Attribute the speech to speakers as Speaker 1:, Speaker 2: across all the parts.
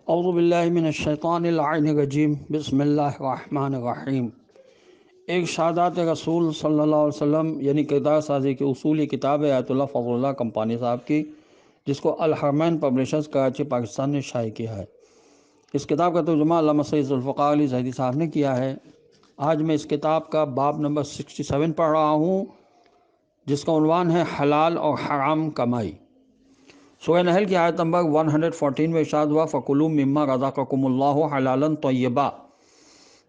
Speaker 1: اعوذ باللہ من الشیطان اللعین الرجیم بسم اللہ الرحمن الرحیم۔ ایک شہادات رسول صلی اللہ علیہ وسلم یعنی کردار سازی کی اصولی کتاب ہے آیت اللہ فضل اللہ کمپانی صاحب کی، جس کو الحرمین پبلشرز کراچی پاکستان نے شائع کیا ہے۔ اس کتاب کا ترجمہ علامہ سید ذوالفقار علی زیدی صاحب نے کیا ہے۔ آج میں اس کتاب کا باب نمبر 67 پڑھ رہا ہوں، جس کا عنوان ہے حلال اور حرام کمائی۔ سورہ نحل کی آیت نمبر 114 میں ارشاد ہوا فَكُلُوا مِمَّا رَزَقَكُمُ اللَّهُ حَلَالًا طَيِّبًا۔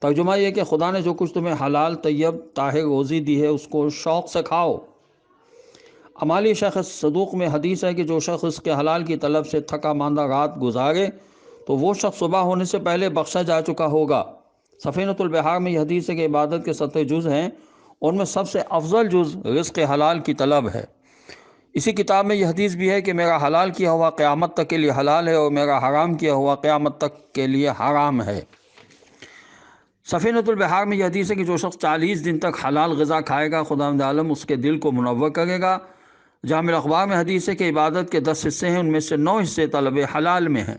Speaker 1: ترجمہ یہ کہ خدا نے جو کچھ تمہیں حلال طیب طاہر روزی دی ہے اس کو شوق سے کھاؤ۔ امالی شیخ صدوق میں حدیث ہے کہ جو شخص اس کے حلال کی طلب سے تھکا ماندہ رات گزارے تو وہ شخص صبح ہونے سے پہلے بخشا جا چکا ہوگا۔ سفینۃ البحار میں یہ حدیث ہے کہ عبادت کے 70 جز ہیں، ان میں سب سے افضل جز رزق حلال کی طلب ہے۔ اسی کتاب میں یہ حدیث بھی ہے کہ میرا حلال کیا ہوا قیامت تک کے لیے حلال ہے اور میرا حرام کیا ہوا قیامت تک کے لیے حرام ہے۔ سفینۃ البحار میں یہ حدیث ہے کہ جو شخص 40 دن تک حلال غذا کھائے گا خداوند عالم اس کے دل کو منور کرے گا۔ جامع الاخبار میں حدیث ہے کہ عبادت کے 10 حصے ہیں، ان میں سے 9 حصے طلب حلال میں ہیں۔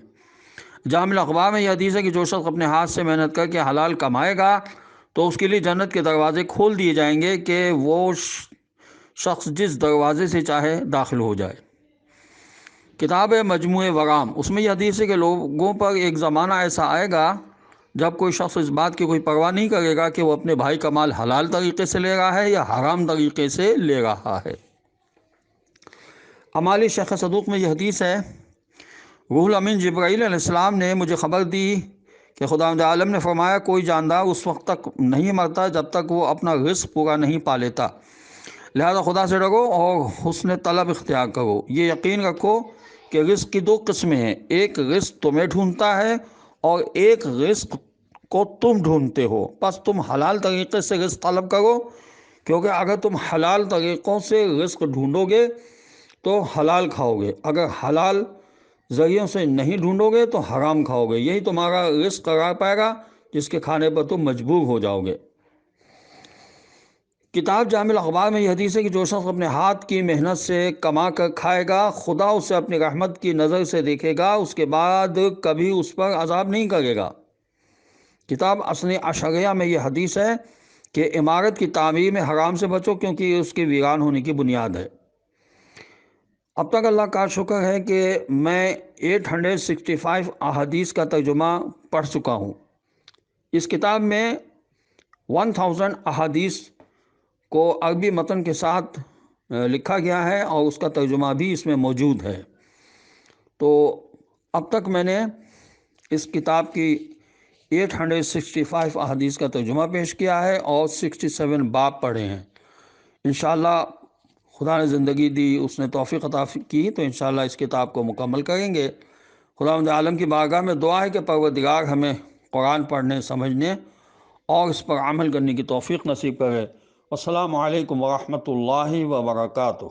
Speaker 1: جامع الاخبار میں یہ حدیث ہے کہ جو شخص اپنے ہاتھ سے محنت کر کے حلال کمائے گا تو اس کے لیے جنت کے دروازے کھول دیے جائیں گے کہ وہ شخص جس دروازے سے چاہے داخل ہو جائے۔ کتاب ہے مجموع ورام، اس میں یہ حدیث ہے کہ لوگوں پر ایک زمانہ ایسا آئے گا جب کوئی شخص اس بات کی کوئی پرواہ نہیں کرے گا کہ وہ اپنے بھائی کا مال حلال طریقے سے لے رہا ہے یا حرام طریقے سے لے رہا ہے۔ امالی شیخ صدوق میں یہ حدیث ہے روح الامین جبرائیل علیہ السلام نے مجھے خبر دی کہ خداوند عالم نے فرمایا کوئی جاندار اس وقت تک نہیں مرتا جب تک وہ اپنا رزق پورا نہیں پا لیتا، لہذا خدا سے ڈرو اور حسن طلب اختیار کرو۔ یہ یقین رکھو کہ رزق کی 2 قسمیں ہیں، ایک رزق تمہیں ڈھونڈتا ہے اور ایک رزق کو تم ڈھونڈتے ہو، پس تم حلال طریقے سے رزق طلب کرو، کیونکہ اگر تم حلال طریقوں سے رزق ڈھونڈو گے تو حلال کھاؤ گے، اگر حلال ذریعوں سے نہیں ڈھونڈو گے تو حرام کھاؤ گے، یہی تمہارا رزق قرار پائے گا جس کے کھانے پر تم مجبور ہو جاؤ گے۔ کتاب جامع الاخبار میں یہ حدیث ہے کہ جو شخص اپنے ہاتھ کی محنت سے کما کر کھائے گا خدا اسے اپنی رحمت کی نظر سے دیکھے گا، اس کے بعد کبھی اس پر عذاب نہیں کرے گا۔ کتاب اثنی عشریہ میں یہ حدیث ہے کہ عمارت کی تعمیر میں حرام سے بچو کیونکہ یہ اس کے ویران ہونے کی بنیاد ہے۔ اب تک اللہ کا شکر ہے کہ میں 865 احادیث کا ترجمہ پڑھ چکا ہوں۔ اس کتاب میں 1000 احادیث کو عربی متن کے ساتھ لکھا گیا ہے اور اس کا ترجمہ بھی اس میں موجود ہے۔ تو اب تک میں نے اس کتاب کی 865 احادیث کا ترجمہ پیش کیا ہے اور 67 باب پڑھے ہیں۔ انشاءاللہ خدا نے زندگی دی، اس نے توفیق عطا کی تو انشاءاللہ اس کتاب کو مکمل کریں گے۔ خداوند عالم کی بارگاہ میں دعا ہے کہ پروردگار ہمیں قرآن پڑھنے، سمجھنے اور اس پر عمل کرنے کی توفیق نصیب کرے۔ السلام علیکم ورحمۃ اللہ وبرکاتہ۔